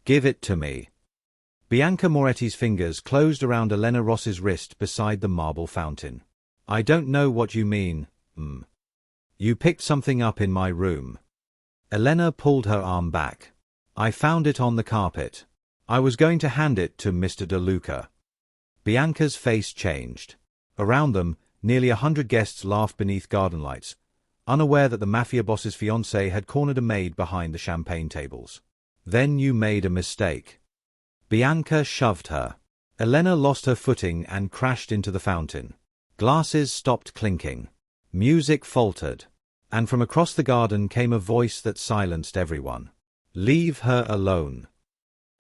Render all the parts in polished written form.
Give it to me. Bianca Moretti's fingers closed around Elena Ross's wrist beside the marble fountain. I don't know what you mean, You picked something up in my room. Elena pulled her arm back. I found it on the carpet. I was going to hand it to Mr. De Luca. Bianca's face changed. Around them, nearly 100 guests laughed beneath garden lights, unaware that the Mafia boss's fiancée had cornered a maid behind the champagne tables. Then you made a mistake. Bianca shoved her. Elena lost her footing and crashed into the fountain. Glasses stopped clinking. Music faltered. And from across the garden came a voice that silenced everyone. Leave her alone.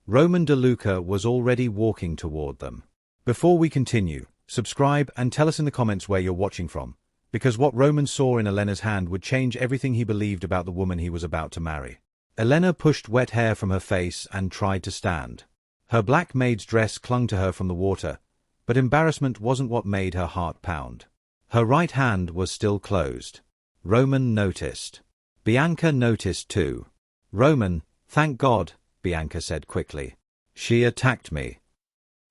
Roman De Luca was already walking toward them. Before we continue, subscribe and tell us in the comments where you're watching from, because what Roman saw in Elena's hand would change everything he believed about the woman he was about to marry. Elena pushed wet hair from her face and tried to stand. Her black maid's dress clung to her from the water, but embarrassment wasn't what made her heart pound. Her right hand was still closed. Roman noticed. Bianca noticed too. Roman, thank God, Bianca said quickly. She attacked me.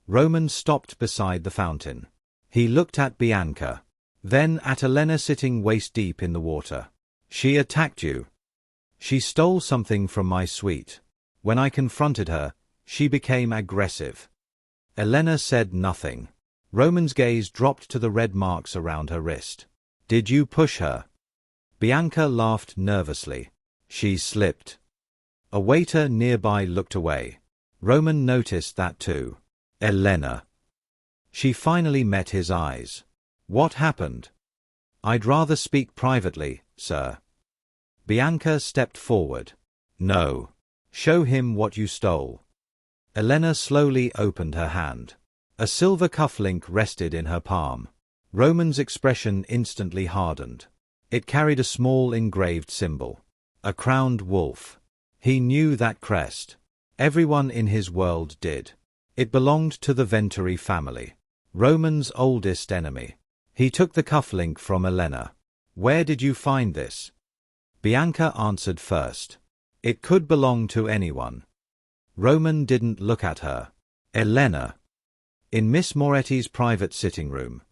Roman stopped beside the fountain. He looked at Bianca. Then at Elena sitting waist-deep in the water. She attacked you. She stole something from my suite. When I confronted her, she became aggressive. Elena said nothing. Roman's gaze dropped to the red marks around her wrist. Did you push her? Bianca laughed nervously. She slipped. A waiter nearby looked away. Roman noticed that too. Elena. She finally met his eyes. What happened? I'd rather speak privately, sir. Bianca stepped forward. No. Show him what you stole. Elena slowly opened her hand. A silver cufflink rested in her palm. Roman's expression instantly hardened. It carried a small engraved symbol. A crowned wolf. He knew that crest. Everyone in his world did. It belonged to the Venturi family. Roman's oldest enemy. He took the cufflink from Elena. Where did you find this? Bianca answered first. It could belong to anyone. Roman didn't look at her. Elena. In Miss Moretti's private sitting room.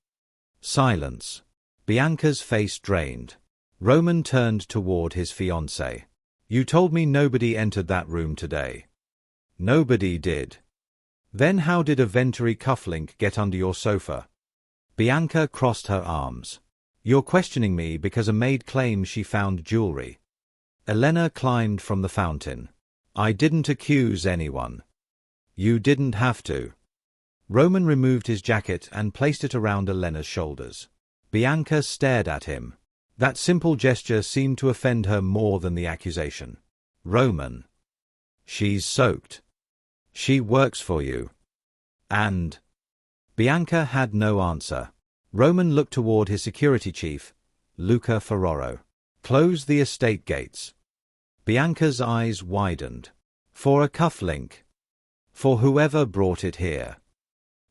Silence. Bianca's face drained. Roman turned toward his fiancée. You told me nobody entered that room today. Nobody did. Then how did a Venturi cufflink get under your sofa? Bianca crossed her arms. You're questioning me because a maid claims she found jewelry. Elena climbed from the fountain. I didn't accuse anyone. You didn't have to. Roman removed his jacket and placed it around Elena's shoulders. Bianca stared at him. That simple gesture seemed to offend her more than the accusation. Roman. She's soaked. She works for you. And... Bianca had no answer. Roman looked toward his security chief, Luca Ferraro. Close the estate gates. Bianca's eyes widened. For a cufflink. For whoever brought it here.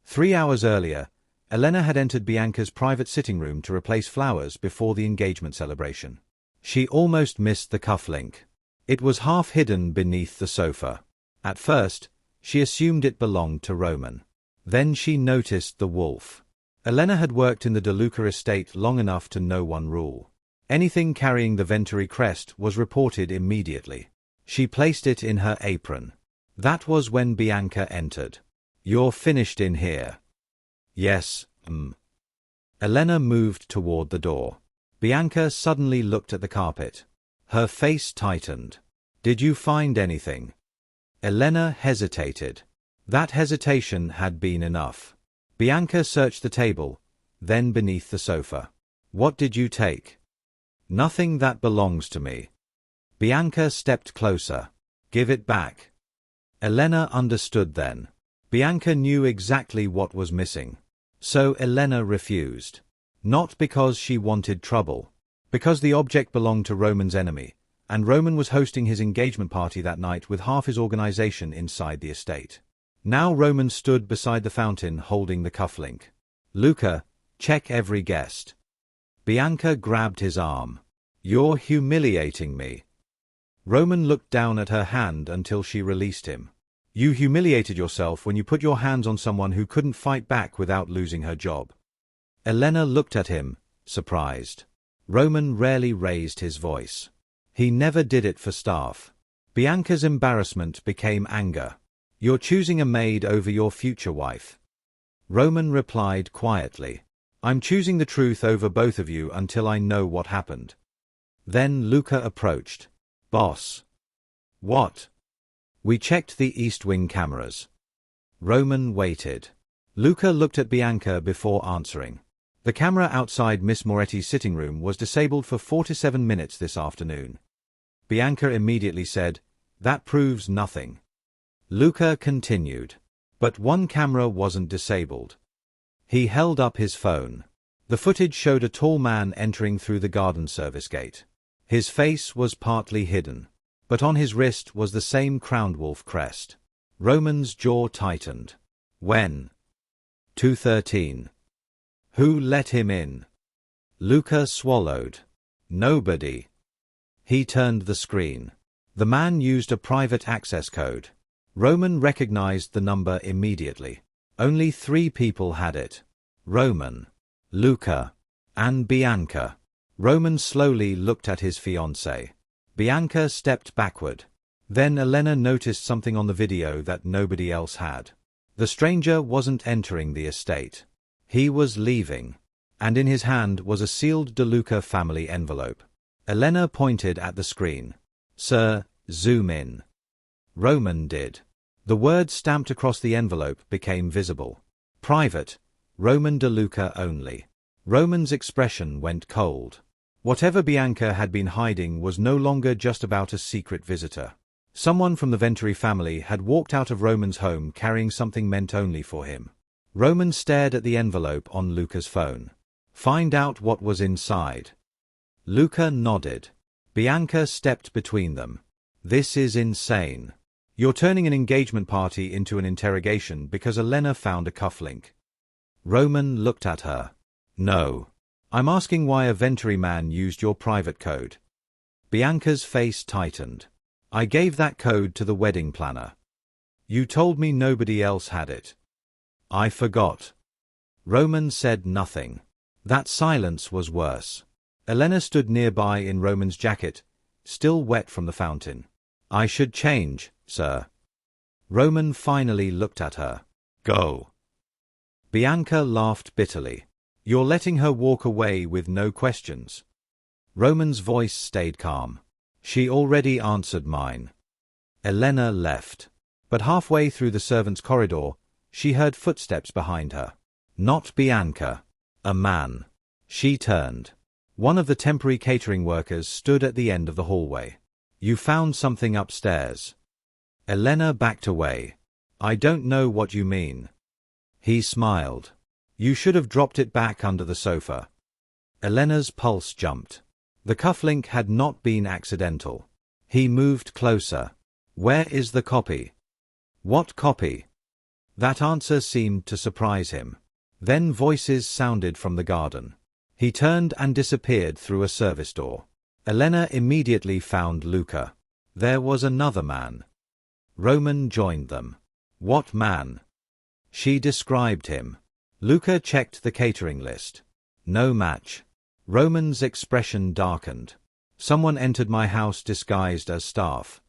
3 hours earlier, Elena had entered Bianca's private sitting room to replace flowers before the engagement celebration. She almost missed the cufflink. It was half hidden beneath the sofa. At first, she assumed it belonged to Roman. Then she noticed the wolf. Elena had worked in the De Luca estate long enough to know one rule. Anything carrying the Venturi crest was reported immediately. She placed it in her apron. That was when Bianca entered. You're finished in here. Yes, Elena moved toward the door. Bianca suddenly looked at the carpet. Her face tightened. Did you find anything? Elena hesitated. That hesitation had been enough. Bianca searched the table, then beneath the sofa. What did you take? Nothing that belongs to me. Bianca stepped closer. Give it back. Elena understood then. Bianca knew exactly what was missing. So Elena refused. Not because she wanted trouble. Because the object belonged to Roman's enemy, and Roman was hosting his engagement party that night with half his organization inside the estate. Now Roman stood beside the fountain holding the cufflink. Luca, check every guest. Bianca grabbed his arm. You're humiliating me. Roman looked down at her hand until she released him. You humiliated yourself when you put your hands on someone who couldn't fight back without losing her job. Elena looked at him, surprised. Roman rarely raised his voice. He never did it for staff. Bianca's embarrassment became anger. You're choosing a maid over your future wife. Roman replied quietly. I'm choosing the truth over both of you until I know what happened. Then Luca approached. Boss. What? We checked the East Wing cameras. Roman waited. Luca looked at Bianca before answering. The camera outside Miss Moretti's sitting room was disabled for 47 minutes this afternoon. Bianca immediately said, That proves nothing. Luca continued. But one camera wasn't disabled. He held up his phone. The footage showed a tall man entering through the garden service gate. His face was partly hidden, but on his wrist was the same crowned wolf crest. Roman's jaw tightened. When? 2:13. Who let him in? Luca swallowed. Nobody. He turned the screen. The man used a private access code. Roman recognized the number immediately. Only 3 people had it. Roman, Luca, and Bianca. Roman slowly looked at his fiancée. Bianca stepped backward. Then Elena noticed something on the video that nobody else had. The stranger wasn't entering the estate. He was leaving, and in his hand was a sealed De Luca family envelope. Elena pointed at the screen. Sir, zoom in. Roman did. The word stamped across the envelope became visible. Private, Roman De Luca only. Roman's expression went cold. Whatever Bianca had been hiding was no longer just about a secret visitor. Someone from the Venturi family had walked out of Roman's home carrying something meant only for him. Roman stared at the envelope on Luca's phone. Find out what was inside. Luca nodded. Bianca stepped between them. This is insane. You're turning an engagement party into an interrogation because Elena found a cufflink. Roman looked at her. No. I'm asking why a Venturi man used your private code. Bianca's face tightened. I gave that code to the wedding planner. You told me nobody else had it. I forgot. Roman said nothing. That silence was worse. Elena stood nearby in Roman's jacket, still wet from the fountain. I should change, sir. Roman finally looked at her. Go. Bianca laughed bitterly. You're letting her walk away with no questions. Roman's voice stayed calm. She already answered mine. Elena left. But halfway through the servants' corridor, she heard footsteps behind her. Not Bianca. A man. She turned. One of the temporary catering workers stood at the end of the hallway. You found something upstairs. Elena backed away. I don't know what you mean. He smiled. You should have dropped it back under the sofa. Elena's pulse jumped. The cufflink had not been accidental. He moved closer. Where is the copy? What copy? That answer seemed to surprise him. Then voices sounded from the garden. He turned and disappeared through a service door. Elena immediately found Luca. There was another man. Roman joined them. What man? She described him. Luca checked the catering list. No match. Roman's expression darkened. Someone entered my house disguised as staff.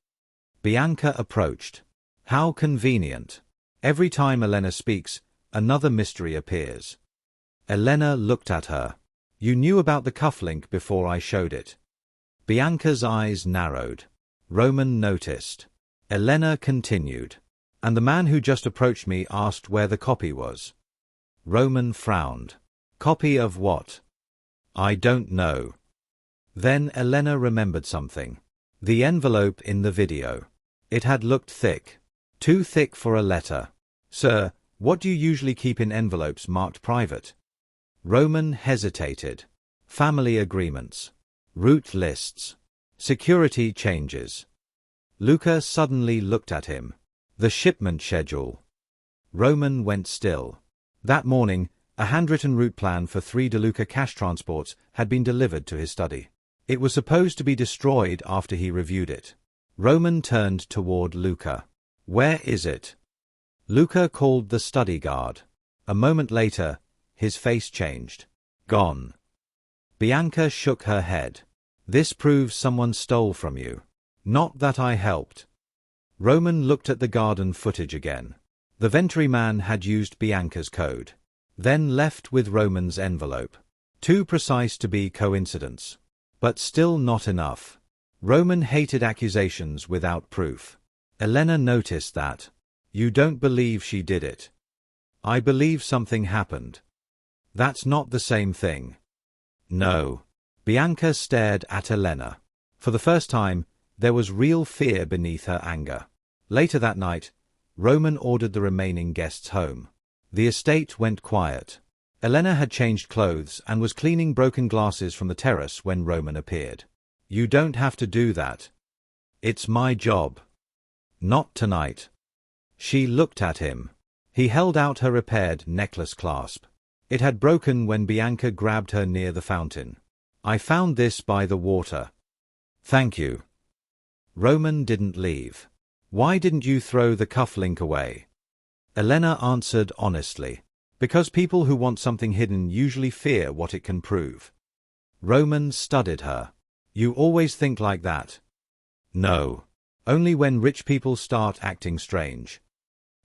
Bianca approached. How convenient. Every time Elena speaks, another mystery appears. Elena looked at her. You knew about the cufflink before I showed it. Bianca's eyes narrowed. Roman noticed. Elena continued. And the man who just approached me asked where the copy was. Roman frowned. Copy of what? I don't know. Then Elena remembered something. The envelope in the video. It had looked thick. Too thick for a letter. Sir, what do you usually keep in envelopes marked private? Roman hesitated. Family agreements. Route lists. Security changes. Luca suddenly looked at him. The shipment schedule. Roman went still. That morning, a handwritten route plan for 3 De Luca cash transports had been delivered to his study. It was supposed to be destroyed after he reviewed it. Roman turned toward Luca. Where is it? Luca called the study guard. A moment later, his face changed. Gone. Bianca shook her head. This proves someone stole from you. Not that I helped. Roman looked at the garden footage again. The Venturi man had used Bianca's code. Then left with Roman's envelope. Too precise to be coincidence. But still not enough. Roman hated accusations without proof. Elena noticed that. You don't believe she did it. I believe something happened. That's not the same thing. No. Bianca stared at Elena. For the first time, there was real fear beneath her anger. Later that night, Roman ordered the remaining guests home. The estate went quiet. Elena had changed clothes and was cleaning broken glasses from the terrace when Roman appeared. You don't have to do that. It's my job. Not tonight. She looked at him. He held out her repaired necklace clasp. It had broken when Bianca grabbed her near the fountain. I found this by the water. Thank you. Roman didn't leave. Why didn't you throw the cufflink away? Elena answered honestly. Because people who want something hidden usually fear what it can prove. Roman studied her. You always think like that? No. Only when rich people start acting strange.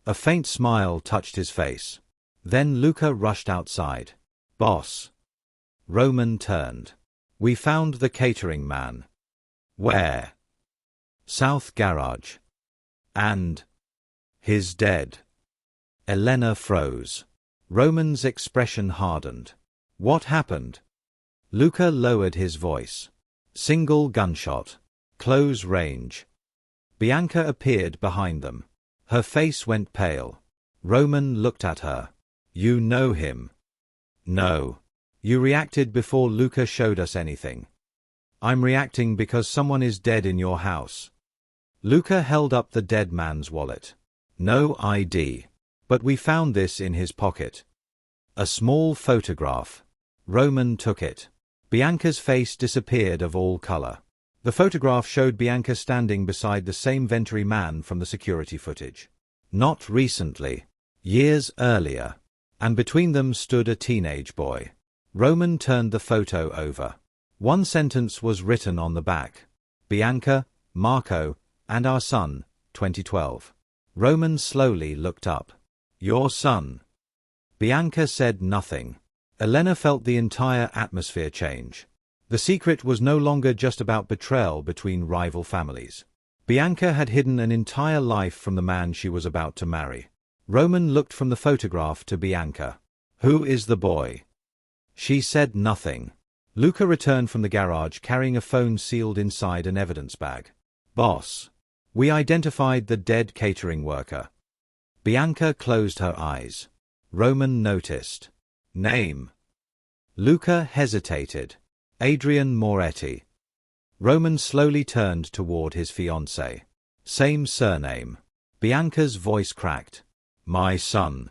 A faint smile touched his face. Then Luca rushed outside. Boss. Roman turned. We found the catering man. Where? South Garage. And? He's dead. Elena froze. Roman's expression hardened. What happened? Luca lowered his voice. Single gunshot. Close range. Bianca appeared behind them. Her face went pale. Roman looked at her. You know him? No. You reacted before Luca showed us anything. I'm reacting because someone is dead in your house. Luca held up the dead man's wallet. No ID. But we found this in his pocket. A small photograph. Roman took it. Bianca's face disappeared of all color. The photograph showed Bianca standing beside the same Venturi man from the security footage. Not recently. Years earlier. And between them stood a teenage boy. Roman turned the photo over. One sentence was written on the back. Bianca, Marco, and our son, 2012. Roman slowly looked up. Your son. Bianca said nothing. Elena felt the entire atmosphere change. The secret was no longer just about betrayal between rival families. Bianca had hidden an entire life from the man she was about to marry. Roman looked from the photograph to Bianca. Who is the boy? She said nothing. Luca returned from the garage carrying a phone sealed inside an evidence bag. Boss. We identified the dead catering worker. Bianca closed her eyes. Roman noticed. Name. Luca hesitated. Adrian Moretti. Roman slowly turned toward his fiancée. Same surname. Bianca's voice cracked. My son.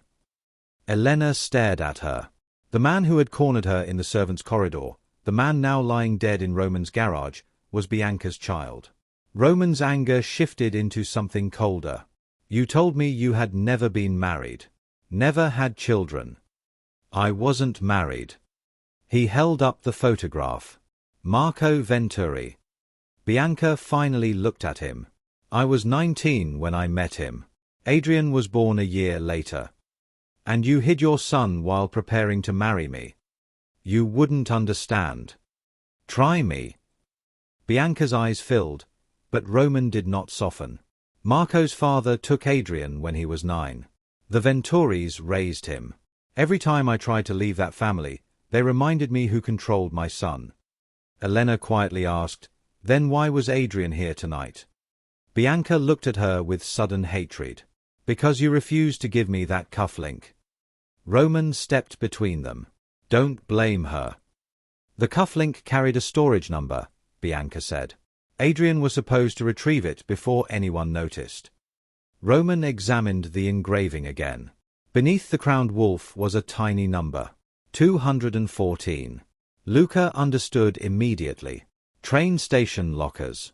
Elena stared at her. The man who had cornered her in the servants' corridor, the man now lying dead in Roman's garage, was Bianca's child. Roman's anger shifted into something colder. You told me you had never been married. Never had children. I wasn't married. He held up the photograph. Marco Venturi. Bianca finally looked at him. I was 19 when I met him. Adrian was born a year later. And you hid your son while preparing to marry me. You wouldn't understand. Try me. Bianca's eyes filled, but Roman did not soften. Marco's father took Adrian when he was 9. The Venturis raised him. Every time I tried to leave that family, they reminded me who controlled my son. Elena quietly asked, then why was Adrian here tonight? Bianca looked at her with sudden hatred. Because you refused to give me that cufflink. Roman stepped between them. Don't blame her. The cufflink carried a storage number, Bianca said. Adrian was supposed to retrieve it before anyone noticed. Roman examined the engraving again. Beneath the crowned wolf was a tiny number. 214. Luca understood immediately. Train station lockers.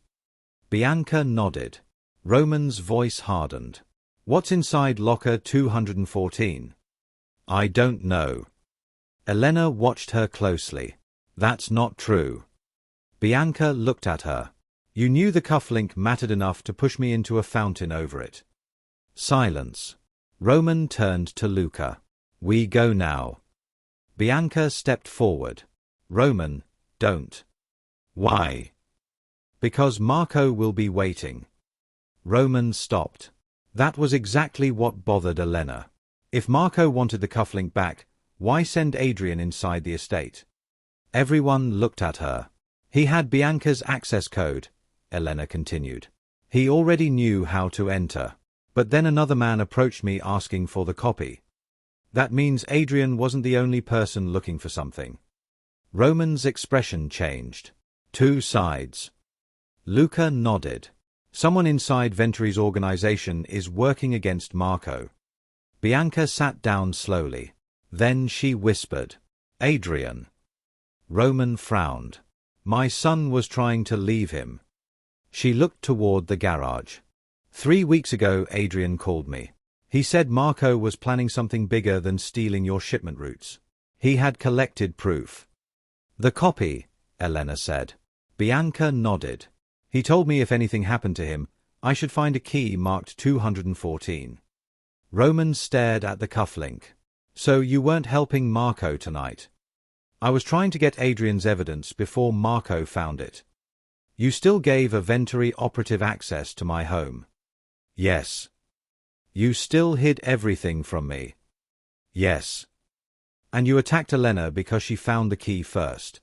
Bianca nodded. Roman's voice hardened. What's inside locker 214? I don't know. Elena watched her closely. That's not true. Bianca looked at her. You knew the cufflink mattered enough to push me into a fountain over it. Silence. Roman turned to Luca. We go now. Bianca stepped forward. Roman, don't. Why? Because Marco will be waiting. Roman stopped. That was exactly what bothered Elena. If Marco wanted the cufflink back, why send Adrian inside the estate? Everyone looked at her. He had Bianca's access code, Elena continued. He already knew how to enter. But then another man approached me asking for the copy. That means Adrian wasn't the only person looking for something. Roman's expression changed. Two sides. Luca nodded. Someone inside Venturi's organization is working against Marco. Bianca sat down slowly. Then she whispered, Adrian. Roman frowned. My son was trying to leave him. She looked toward the garage. 3 weeks ago Adrian called me. He said Marco was planning something bigger than stealing your shipment routes. He had collected proof. The copy, Elena said. Bianca nodded. He told me if anything happened to him, I should find a key marked 214. Roman stared at the cufflink. So you weren't helping Marco tonight? I was trying to get Adrian's evidence before Marco found it. You still gave a Venturi operative access to my home. Yes. You still hid everything from me. Yes. And you attacked Elena because she found the key first.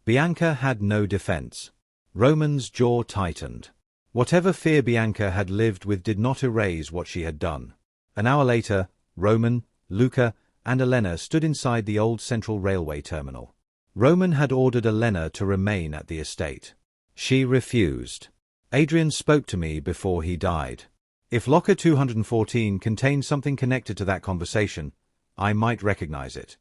Bianca had no defense. Roman's jaw tightened. Whatever fear Bianca had lived with did not erase what she had done. An hour later, Roman, Luca, and Elena stood inside the old Central Railway terminal. Roman had ordered Elena to remain at the estate. She refused. Adrian spoke to me before he died. If locker 214 contained something connected to that conversation, I might recognize it.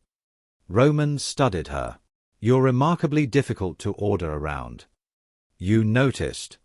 Roman studied her. You're remarkably difficult to order around. You noticed.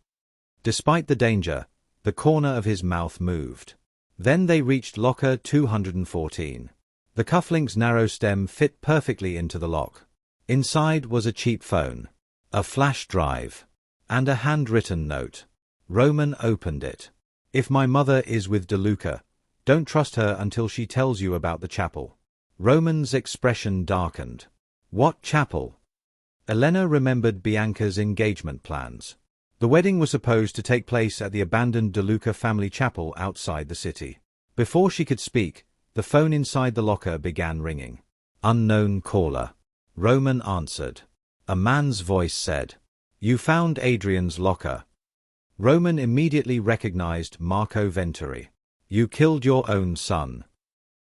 Despite the danger, the corner of his mouth moved. Then they reached locker 214. The cufflink's narrow stem fit perfectly into the lock. Inside was a cheap phone, a flash drive, and a handwritten note. Roman opened it. If my mother is with DeLuca, don't trust her until she tells you about the chapel. Roman's expression darkened. What chapel? Elena remembered Bianca's engagement plans. The wedding was supposed to take place at the abandoned DeLuca family chapel outside the city. Before she could speak, the phone inside the locker began ringing. Unknown caller. Roman answered. A man's voice said, You found Adrian's locker. Roman immediately recognized Marco Venturi. You killed your own son.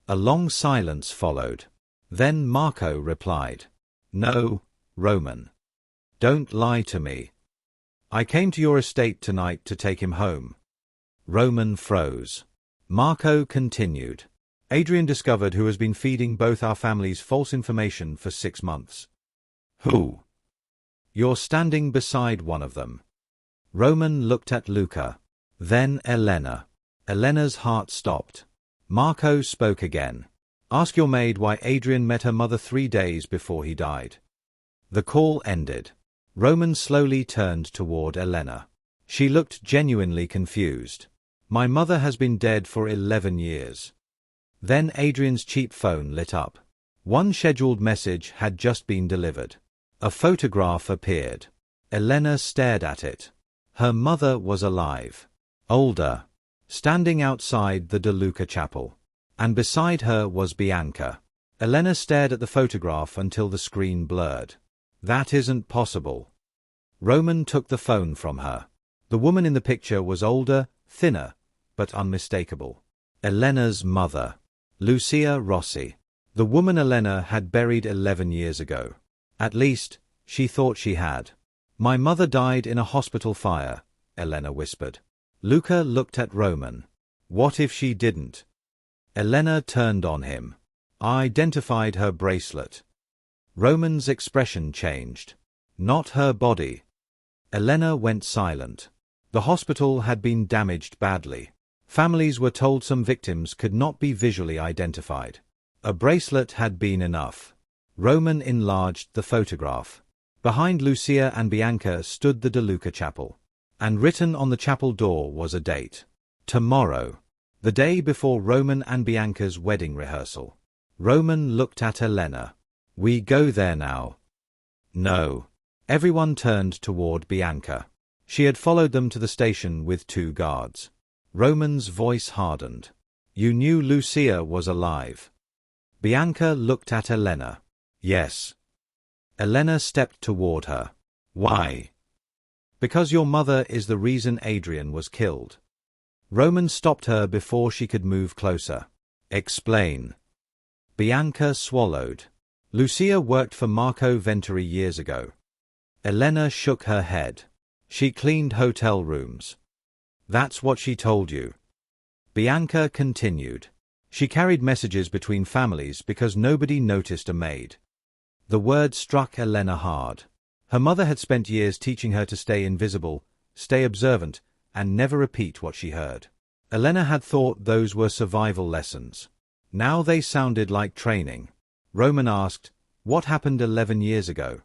A long silence followed. Then Marco replied. No, Roman. Don't lie to me. I came to your estate tonight to take him home. Roman froze. Marco continued. Adrian discovered who has been feeding both our families false information for 6 months. Who? You're standing beside one of them. Roman looked at Luca. Then Elena. Elena's heart stopped. Marco spoke again. Ask your maid why Adrian met her mother 3 days before he died. The call ended. Roman slowly turned toward Elena. She looked genuinely confused. My mother has been dead for 11 years. Then Adrian's cheap phone lit up. One scheduled message had just been delivered. A photograph appeared. Elena stared at it. Her mother was alive. Older. Standing outside the DeLuca chapel. And beside her was Bianca. Elena stared at the photograph until the screen blurred. That isn't possible. Roman took the phone from her. The woman in the picture was older, thinner, but unmistakable. Elena's mother. Lucia Rossi. The woman Elena had buried 11 years ago. At least, she thought she had. My mother died in a hospital fire, Elena whispered. Luca looked at Roman. What if she didn't? Elena turned on him. I identified her bracelet. Roman's expression changed. Not her body. Elena went silent. The hospital had been damaged badly. Families were told some victims could not be visually identified. A bracelet had been enough. Roman enlarged the photograph. Behind Lucia and Bianca stood the De Luca chapel. And written on the chapel door was a date. Tomorrow. The day before Roman and Bianca's wedding rehearsal. Roman looked at Elena. We go there now. No. Everyone turned toward Bianca. She had followed them to the station with 2 guards. Roman's voice hardened. You knew Lucia was alive. Bianca looked at Elena. Yes. Elena stepped toward her. Why? Because your mother is the reason Adrian was killed. Roman stopped her before she could move closer. Explain. Bianca swallowed. Lucia worked for Marco Venturi years ago. Elena shook her head. She cleaned hotel rooms. That's what she told you. Bianca continued. She carried messages between families because nobody noticed a maid. The word struck Elena hard. Her mother had spent years teaching her to stay invisible, stay observant, and never repeat what she heard. Elena had thought those were survival lessons. Now they sounded like training. Roman asked, what happened 11 years ago?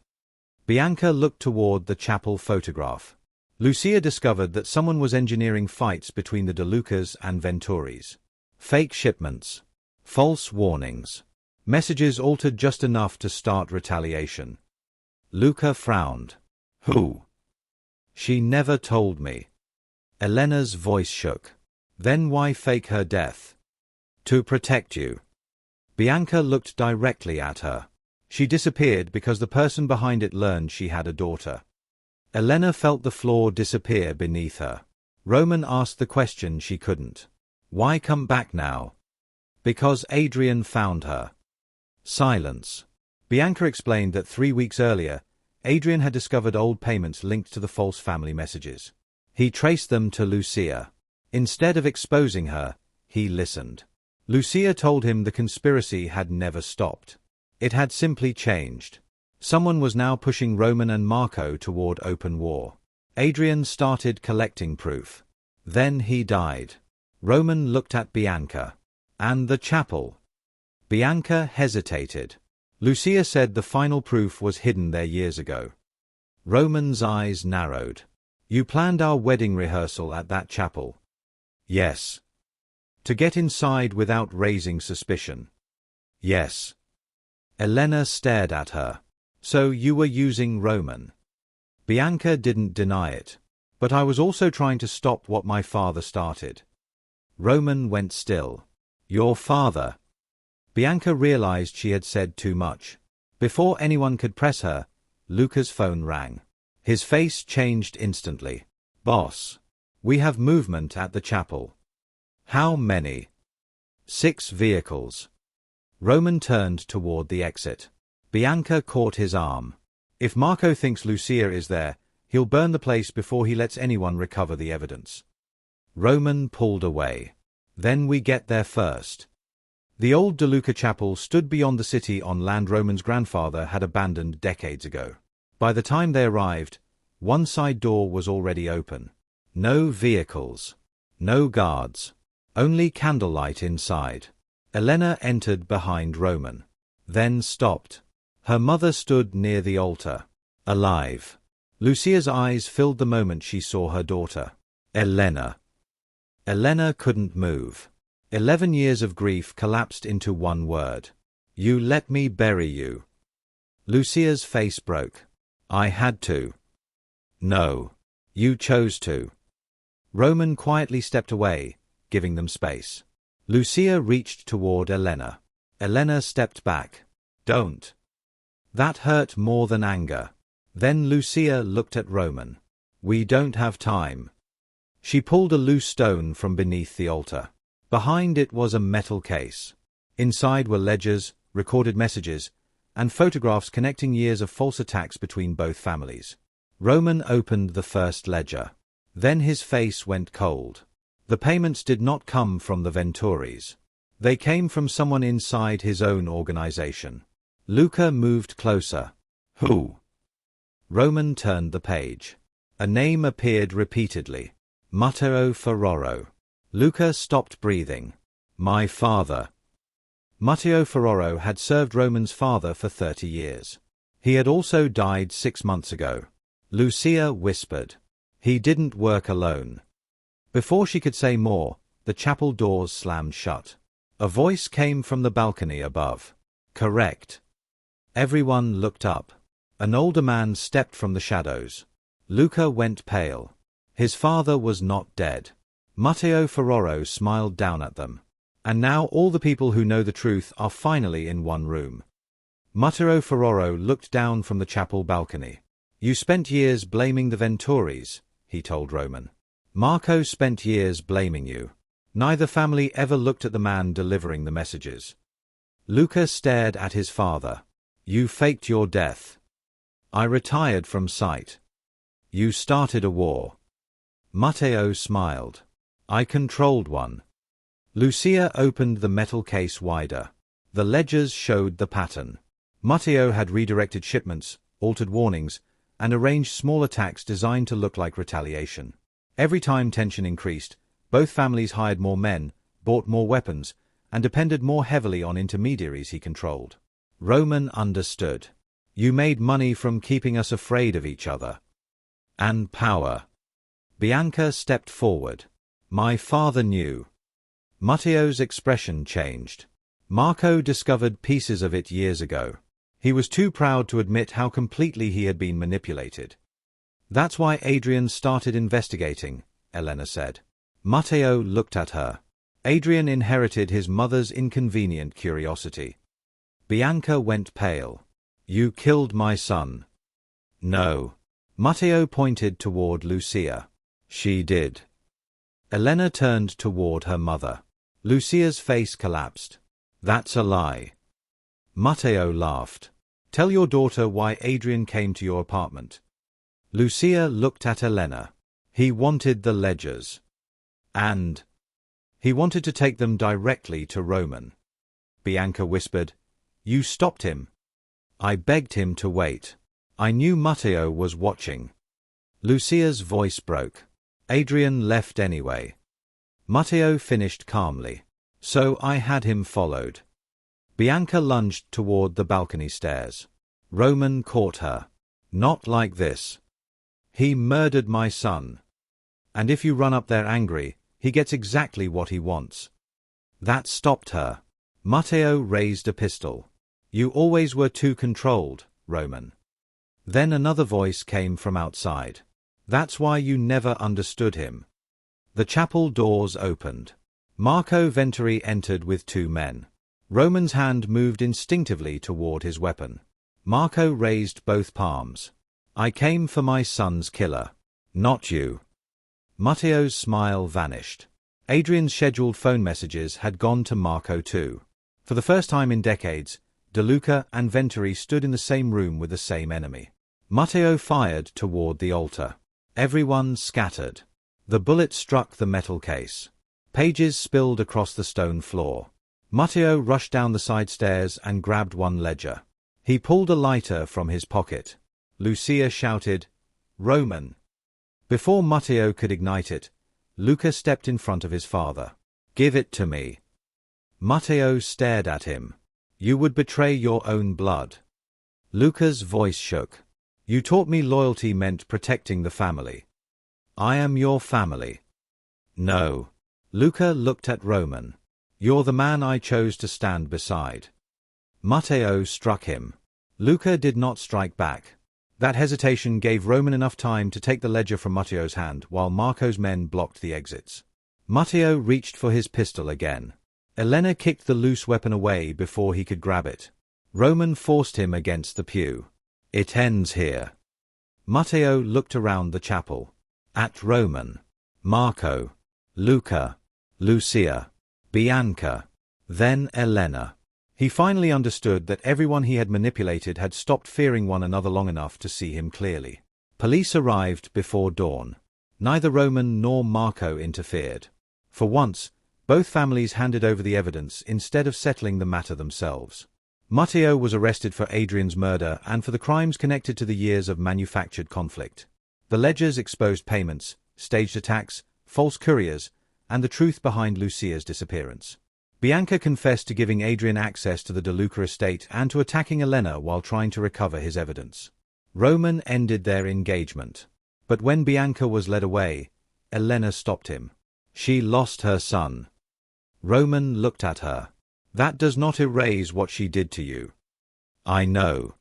Bianca looked toward the chapel photograph. Lucia discovered that someone was engineering fights between the De Lucas and Venturis. Fake shipments. False warnings. Messages altered just enough to start retaliation. Luca frowned. Who? She never told me. Elena's voice shook. Then why fake her death? To protect you. Bianca looked directly at her. She disappeared because the person behind it learned she had a daughter. Elena felt the floor disappear beneath her. Roman asked the question she couldn't. Why come back now? Because Adrian found her. Silence. Bianca explained that 3 weeks earlier, Adrian had discovered old payments linked to the false family messages. He traced them to Lucia. Instead of exposing her, he listened. Lucia told him the conspiracy had never stopped. It had simply changed. Someone was now pushing Roman and Marco toward open war. Adrian started collecting proof. Then he died. Roman looked at Bianca. And the chapel. Bianca hesitated. Lucia said the final proof was hidden there years ago. Roman's eyes narrowed. You planned our wedding rehearsal at that chapel? Yes. To get inside without raising suspicion? Yes. Elena stared at her. So you were using Roman? Bianca didn't deny it. But I was also trying to stop what my father started. Roman went still. Your father? Bianca realized she had said too much. Before anyone could press her, Luca's phone rang. His face changed instantly. Boss. We have movement at the chapel. How many? 6 vehicles. Roman turned toward the exit. Bianca caught his arm. If Marco thinks Lucia is there, he'll burn the place before he lets anyone recover the evidence. Roman pulled away. Then we get there first. The old De Luca chapel stood beyond the city on land Roman's grandfather had abandoned decades ago. By the time they arrived, one side door was already open. No vehicles. No guards. Only candlelight inside. Elena entered behind Roman. Then stopped. Her mother stood near the altar. Alive. Lucia's eyes filled the moment she saw her daughter. Elena. Elena couldn't move. 11 years of grief collapsed into one word. You let me bury you. Lucia's face broke. I had to. No. You chose to. Roman quietly stepped away, giving them space. Lucia reached toward Elena. Elena stepped back. Don't. That hurt more than anger. Then Lucia looked at Roman. We don't have time. She pulled a loose stone from beneath the altar. Behind it was a metal case. Inside were ledgers, recorded messages, and photographs connecting years of false attacks between both families. Roman opened the first ledger. Then his face went cold. The payments did not come from the Venturis. They came from someone inside his own organization. Luca moved closer. Who? Roman turned the page. A name appeared repeatedly. Matteo Ferraro. Luca stopped breathing. My father. Matteo Ferraro had served Roman's father for 30 years. He had also died 6 months ago. Lucia whispered. He didn't work alone. Before she could say more, the chapel doors slammed shut. A voice came from the balcony above. Correct. Everyone looked up. An older man stepped from the shadows. Luca went pale. His father was not dead. Matteo Ferraro smiled down at them. And now all the people who know the truth are finally in one room. Matteo Ferraro looked down from the chapel balcony. You spent years blaming the Venturis, he told Roman. Marco spent years blaming you. Neither family ever looked at the man delivering the messages. Luca stared at his father. You faked your death. I retired from sight. You started a war. Matteo smiled. I controlled one. Lucia opened the metal case wider. The ledgers showed the pattern. Matteo had redirected shipments, altered warnings, and arranged small attacks designed to look like retaliation. Every time tension increased, both families hired more men, bought more weapons, and depended more heavily on intermediaries he controlled. Roman understood. You made money from keeping us afraid of each other. And power. Bianca stepped forward. My father knew. Matteo's expression changed. Marco discovered pieces of it years ago. He was too proud to admit how completely he had been manipulated. That's why Adrian started investigating, Elena said. Matteo looked at her. Adrian inherited his mother's inconvenient curiosity. Bianca went pale. You killed my son. No. Matteo pointed toward Lucia. She did. Elena turned toward her mother. Lucia's face collapsed. That's a lie. Matteo laughed. Tell your daughter why Adrian came to your apartment. Lucia looked at Elena. He wanted the ledgers. And he wanted to take them directly to Roman. Bianca whispered. You stopped him. I begged him to wait. I knew Matteo was watching. Lucia's voice broke. Adrian left anyway. Matteo finished calmly. So I had him followed. Bianca lunged toward the balcony stairs. Roman caught her. Not like this. He murdered my son. And if you run up there angry, he gets exactly what he wants. That stopped her. Matteo raised a pistol. You always were too controlled, Roman. Then another voice came from outside. That's why you never understood him. The chapel doors opened. Marco Venturi entered with 2 men. Roman's hand moved instinctively toward his weapon. Marco raised both palms. I came for my son's killer. Not you. Matteo's smile vanished. Adrian's scheduled phone messages had gone to Marco too. For the first time in decades, De Luca and Venturi stood in the same room with the same enemy. Matteo fired toward the altar. Everyone scattered. The bullet struck the metal case. Pages spilled across the stone floor. Matteo rushed down the side stairs and grabbed one ledger. He pulled a lighter from his pocket. Lucia shouted, Roman. Before Matteo could ignite it, Luca stepped in front of his father. Give it to me. Matteo stared at him. You would betray your own blood. Luca's voice shook. You taught me loyalty meant protecting the family. I am your family. No. Luca looked at Roman. You're the man I chose to stand beside. Matteo struck him. Luca did not strike back. That hesitation gave Roman enough time to take the ledger from Matteo's hand while Marco's men blocked the exits. Matteo reached for his pistol again. Elena kicked the loose weapon away before he could grab it. Roman forced him against the pew. It ends here. Matteo looked around the chapel. At Roman. Marco. Luca. Lucia. Bianca. Then Elena. He finally understood that everyone he had manipulated had stopped fearing one another long enough to see him clearly. Police arrived before dawn. Neither Roman nor Marco interfered. For once, both families handed over the evidence instead of settling the matter themselves. Matteo was arrested for Adrian's murder and for the crimes connected to the years of manufactured conflict. The ledgers exposed payments, staged attacks, false couriers, and the truth behind Lucia's disappearance. Bianca confessed to giving Adrian access to the De Luca estate and to attacking Elena while trying to recover his evidence. Roman ended their engagement. But when Bianca was led away, Elena stopped him. She lost her son. Roman looked at her. That does not erase what she did to you. I know.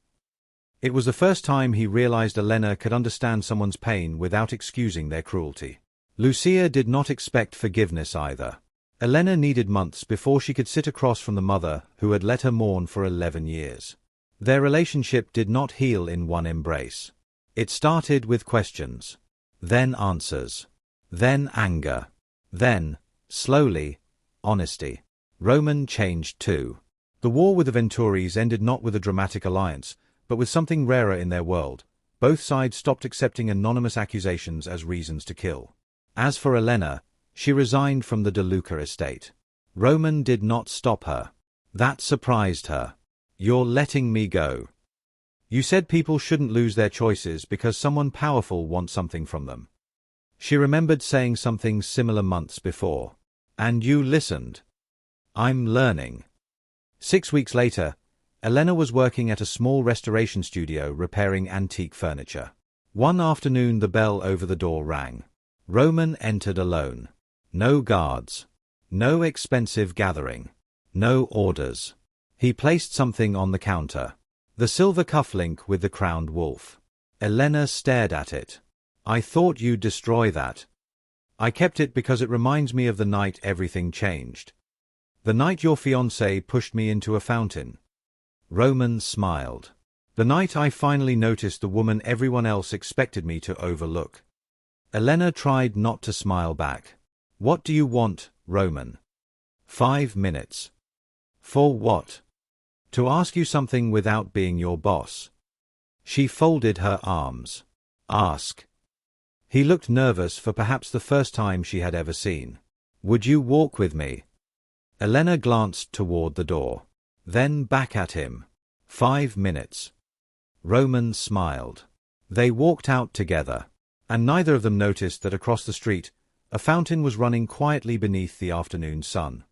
It was the first time he realized Elena could understand someone's pain without excusing their cruelty. Lucia did not expect forgiveness either. Elena needed months before she could sit across from the mother who had let her mourn for 11 years. Their relationship did not heal in one embrace. It started with questions, then answers, then anger, then, slowly, honesty. Roman changed too. The war with the Venturis ended not with a dramatic alliance, but with something rarer in their world. Both sides stopped accepting anonymous accusations as reasons to kill. As for Elena, she resigned from the De Luca estate. Roman did not stop her. That surprised her. You're letting me go. You said people shouldn't lose their choices because someone powerful wants something from them. She remembered saying something similar months before. And you listened. I'm learning. 6 weeks later, Elena was working at a small restoration studio repairing antique furniture. One afternoon the bell over the door rang. Roman entered alone. No guards. No expensive gathering. No orders. He placed something on the counter. The silver cufflink with the crowned wolf. Elena stared at it. I thought you'd destroy that. I kept it because it reminds me of the night everything changed. The night your fiancé pushed me into a fountain. Roman smiled. The night I finally noticed the woman everyone else expected me to overlook. Elena tried not to smile back. What do you want, Roman? 5 minutes. For what? To ask you something without being your boss. She folded her arms. Ask. He looked nervous for perhaps the first time she had ever seen. Would you walk with me? Elena glanced toward the door. Then back at him. 5 minutes. Roman smiled. They walked out together. And neither of them noticed that across the street, a fountain was running quietly beneath the afternoon sun.